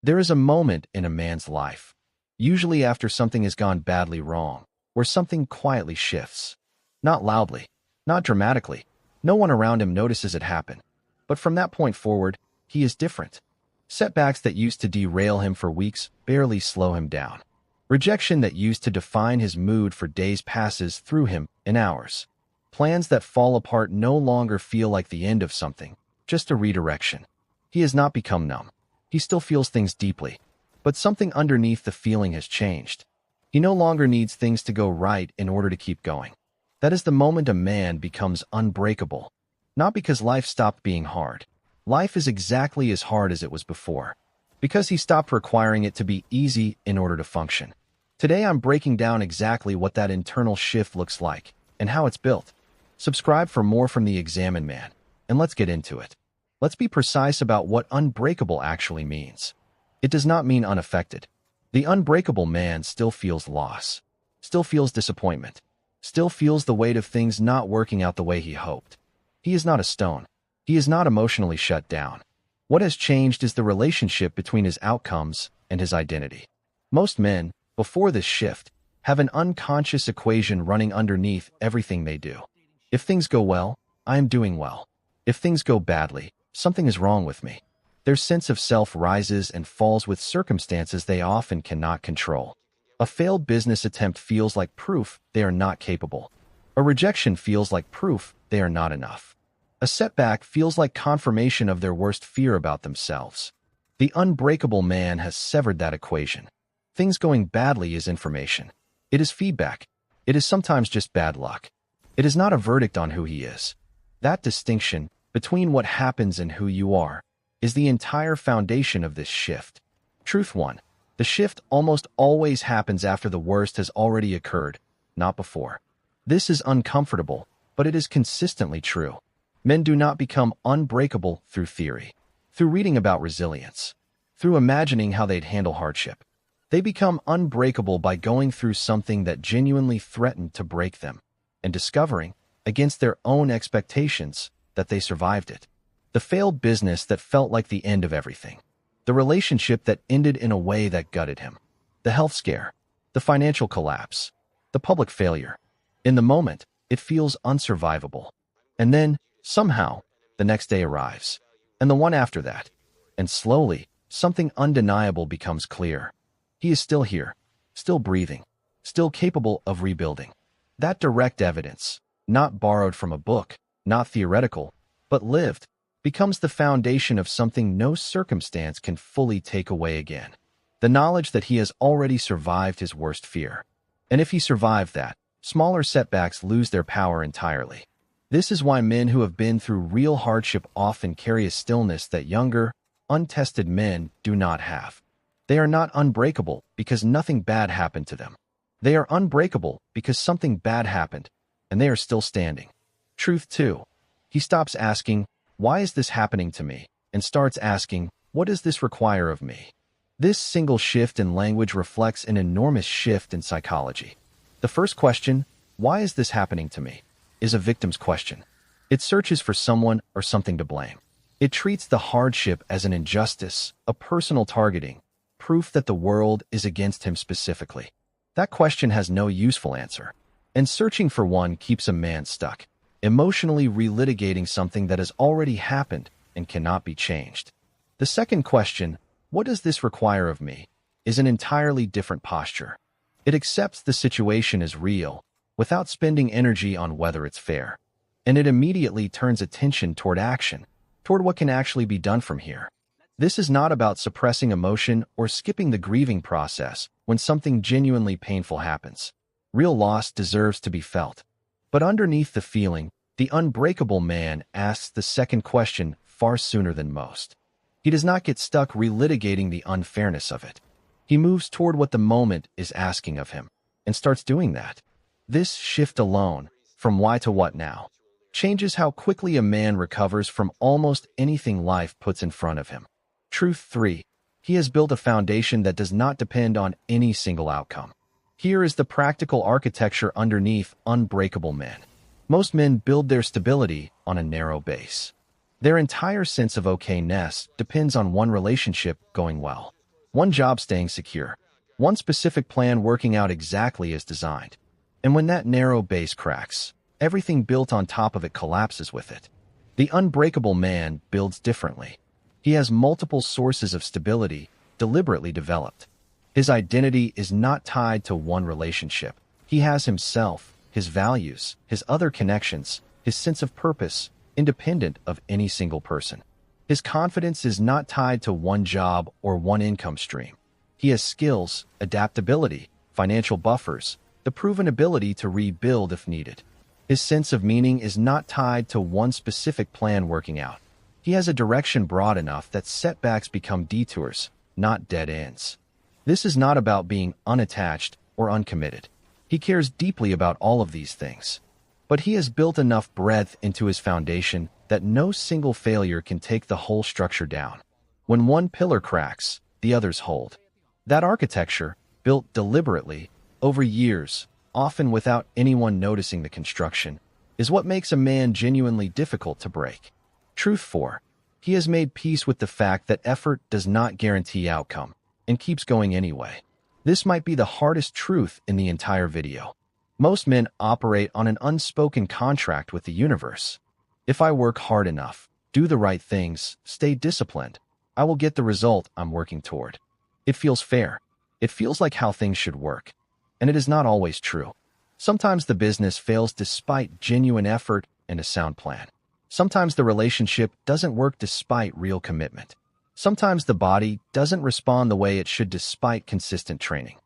There is a moment in a man's life, usually after something has gone badly wrong, where something quietly shifts. Not loudly, not dramatically. No one around him notices it happen. But from that point forward, he is different. Setbacks that used to derail him for weeks barely slow him down. Rejection that used to define his mood for days passes through him in hours. Plans that fall apart no longer feel like the end of something, just a redirection. He has not become numb. He still feels things deeply, but something underneath the feeling has changed. He no longer needs things to go right in order to keep going. That is the moment a man becomes unbreakable. Not because life stopped being hard. Life is exactly as hard as it was before, because he stopped requiring it to be easy in order to function. Today I'm breaking down exactly what that internal shift looks like and how it's built. Subscribe for more from the Examine Man, and let's get into it. Let's be precise about what unbreakable actually means. It does not mean unaffected. The unbreakable man still feels loss, still feels disappointment, still feels the weight of things not working out the way he hoped. He is not a stone. He is not emotionally shut down. What has changed is the relationship between his outcomes and his identity. Most men, before this shift, have an unconscious equation running underneath everything they do. If things go well, I am doing well. If things go badly, something is wrong with me. Their sense of self rises and falls with circumstances they often cannot control. A failed business attempt feels like proof they are not capable. A rejection feels like proof they are not enough. A setback feels like confirmation of their worst fear about themselves. The unbreakable man has severed that equation. Things going badly is information. It is feedback. It is sometimes just bad luck. It is not a verdict on who he is. That distinction between what happens and who you are is the entire foundation of this shift. Truth 1. The shift almost always happens after the worst has already occurred, not before. This is uncomfortable, but it is consistently true. Men do not become unbreakable through theory, through reading about resilience, through imagining how they'd handle hardship. They become unbreakable by going through something that genuinely threatened to break them and discovering, against their own expectations, that they survived it. The failed business that felt like the end of everything. The relationship that ended in a way that gutted him. The health scare. The financial collapse. The public failure. In the moment, it feels unsurvivable. And then, somehow, the next day arrives. And the one after that. And slowly, something undeniable becomes clear. He is still here, still breathing, still capable of rebuilding. That direct evidence, not borrowed from a book, not theoretical, but lived, becomes the foundation of something no circumstance can fully take away again. The knowledge that he has already survived his worst fear. And if he survived that, smaller setbacks lose their power entirely. This is why men who have been through real hardship often carry a stillness that younger, untested men do not have. They are not unbreakable because nothing bad happened to them. They are unbreakable because something bad happened, and they are still standing. Truth 2. He stops asking, "Why is this happening to me?" and starts asking, "What does this require of me?" This single shift in language reflects an enormous shift in psychology. The first question, "Why is this happening to me?" is a victim's question. It searches for someone or something to blame. It treats the hardship as an injustice, a personal targeting, proof that the world is against him specifically. That question has no useful answer, and searching for one keeps a man stuck, emotionally relitigating something that has already happened and cannot be changed. The second question, "What does this require of me?" is an entirely different posture. It accepts the situation as real, without spending energy on whether it's fair, and it immediately turns attention toward action, toward what can actually be done from here. This is not about suppressing emotion or skipping the grieving process when something genuinely painful happens. Real loss deserves to be felt. But underneath the feeling, the unbreakable man asks the second question far sooner than most. He does not get stuck relitigating the unfairness of it. He moves toward what the moment is asking of him, and starts doing that. This shift alone, from why to what now, changes how quickly a man recovers from almost anything life puts in front of him. Truth 3. He has built a foundation that does not depend on any single outcome. Here is the practical architecture underneath unbreakable men. Most men build their stability on a narrow base. Their entire sense of okayness depends on one relationship going well. one job staying secure, one specific plan working out exactly as designed. And when that narrow base cracks, everything built on top of it collapses with it. The unbreakable man builds differently. He has multiple sources of stability, deliberately developed. His identity is not tied to one relationship. He has himself, his values, his other connections, his sense of purpose, independent of any single person. His confidence is not tied to one job or one income stream. He has skills, adaptability, financial buffers, the proven ability to rebuild if needed. His sense of meaning is not tied to one specific plan working out. He has a direction broad enough that setbacks become detours, not dead ends. This is not about being unattached or uncommitted. He cares deeply about all of these things. But he has built enough breadth into his foundation that no single failure can take the whole structure down. When one pillar cracks, the others hold. That architecture, built deliberately, over years, often without anyone noticing the construction, is what makes a man genuinely difficult to break. Truth 4. He has made peace with the fact that effort does not guarantee outcome, and keeps going anyway. This might be the hardest truth in the entire video. Most men operate on an unspoken contract with the universe. If I work hard enough, do the right things, stay disciplined, I will get the result I'm working toward. It feels fair. It feels like how things should work. And it is not always true. Sometimes the business fails despite genuine effort and a sound plan. Sometimes the relationship doesn't work despite real commitment. Sometimes the body doesn't respond the way it should despite consistent training.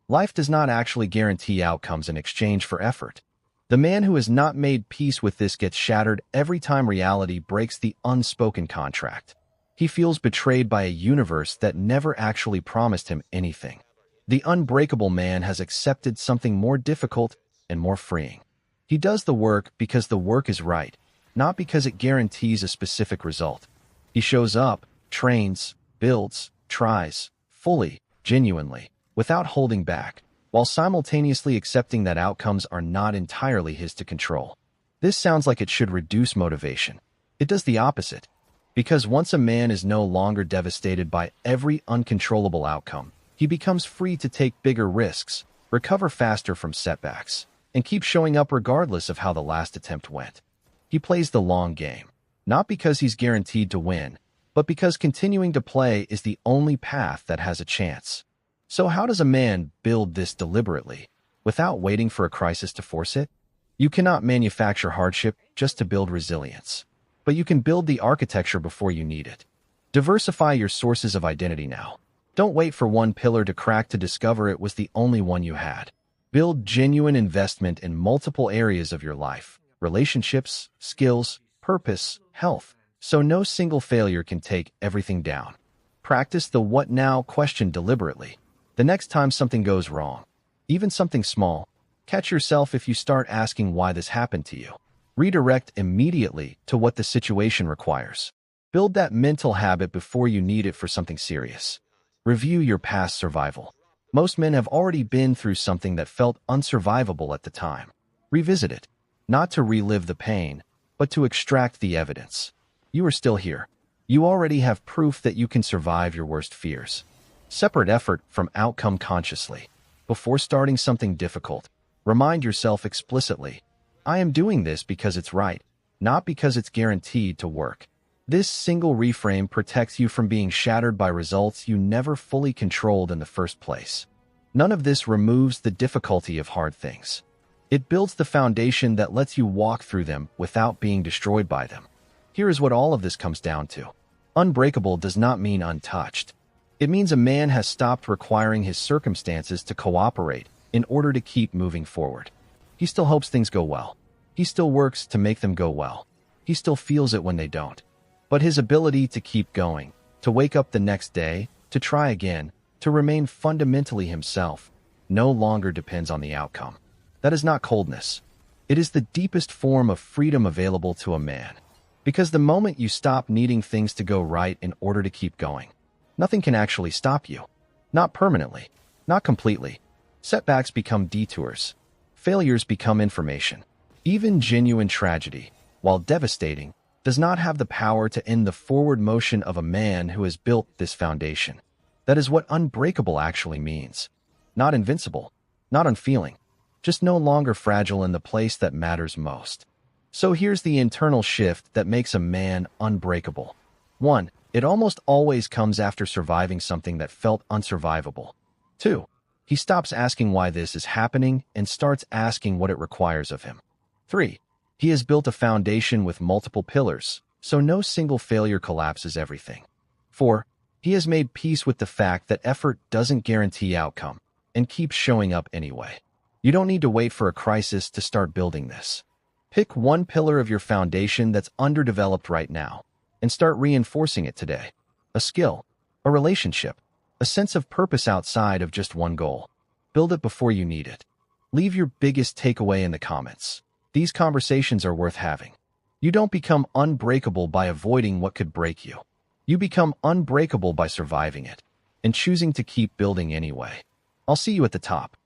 Life does not actually guarantee outcomes in exchange for effort. The man who has not made peace with this gets shattered every time reality breaks the unspoken contract. He feels betrayed by a universe that never actually promised him anything. The unbreakable man has accepted something more difficult and more freeing. He does the work because the work is right, not because it guarantees a specific result. He shows up, trains, builds, tries, fully, genuinely, without holding back, while simultaneously accepting that outcomes are not entirely his to control. This sounds like it should reduce motivation. It does the opposite. Because once a man is no longer devastated by every uncontrollable outcome, he becomes free to take bigger risks, recover faster from setbacks, and keep showing up regardless of how the last attempt went. He plays the long game, not because he's guaranteed to win, but because continuing to play is the only path that has a chance. So how does a man build this deliberately, without waiting for a crisis to force it? You cannot manufacture hardship just to build resilience, but you can build the architecture before you need it. Diversify your sources of identity now. Don't wait for one pillar to crack to discover it was the only one you had. Build genuine investment in multiple areas of your life, relationships, skills, purpose, health, so no single failure can take everything down. Practice the what now question deliberately. The next time something goes wrong, even something small, catch yourself if you start asking why this happened to you. Redirect immediately to what the situation requires. Build that mental habit before you need it for something serious. Review your past survival. Most men have already been through something that felt unsurvivable at the time. Revisit it, not to relive the pain, but to extract the evidence. You are still here. You already have proof that you can survive your worst fears. Separate effort from outcome consciously. Before starting something difficult, remind yourself explicitly, I am doing this because it's right, not because it's guaranteed to work. This single reframe protects you from being shattered by results you never fully controlled in the first place. None of this removes the difficulty of hard things. It builds the foundation that lets you walk through them without being destroyed by them. Here is what all of this comes down to. Unbreakable does not mean untouched. It means a man has stopped requiring his circumstances to cooperate in order to keep moving forward. He still hopes things go well. He still works to make them go well. He still feels it when they don't. But his ability to keep going, to wake up the next day, to try again, to remain fundamentally himself, no longer depends on the outcome. That is not coldness. It is the deepest form of freedom available to a man. Because the moment you stop needing things to go right in order to keep going, nothing can actually stop you. Not permanently. Not completely. Setbacks become detours. Failures become information. Even genuine tragedy, while devastating, does not have the power to end the forward motion of a man who has built this foundation. That is what unbreakable actually means. Not invincible, not unfeeling, just no longer fragile in the place that matters most. So here's the internal shift that makes a man unbreakable. 1. It almost always comes after surviving something that felt unsurvivable. 2. He stops asking why this is happening and starts asking what it requires of him. 3. He has built a foundation with multiple pillars, so no single failure collapses everything. 4. He has made peace with the fact that effort doesn't guarantee outcome and keeps showing up anyway. You don't need to wait for a crisis to start building this. Pick one pillar of your foundation that's underdeveloped right now and start reinforcing it today. A skill, a relationship, a sense of purpose outside of just one goal. Build it before you need it. Leave your biggest takeaway in the comments. These conversations are worth having. You don't become unbreakable by avoiding what could break you. You become unbreakable by surviving it and choosing to keep building anyway. I'll see you at the top.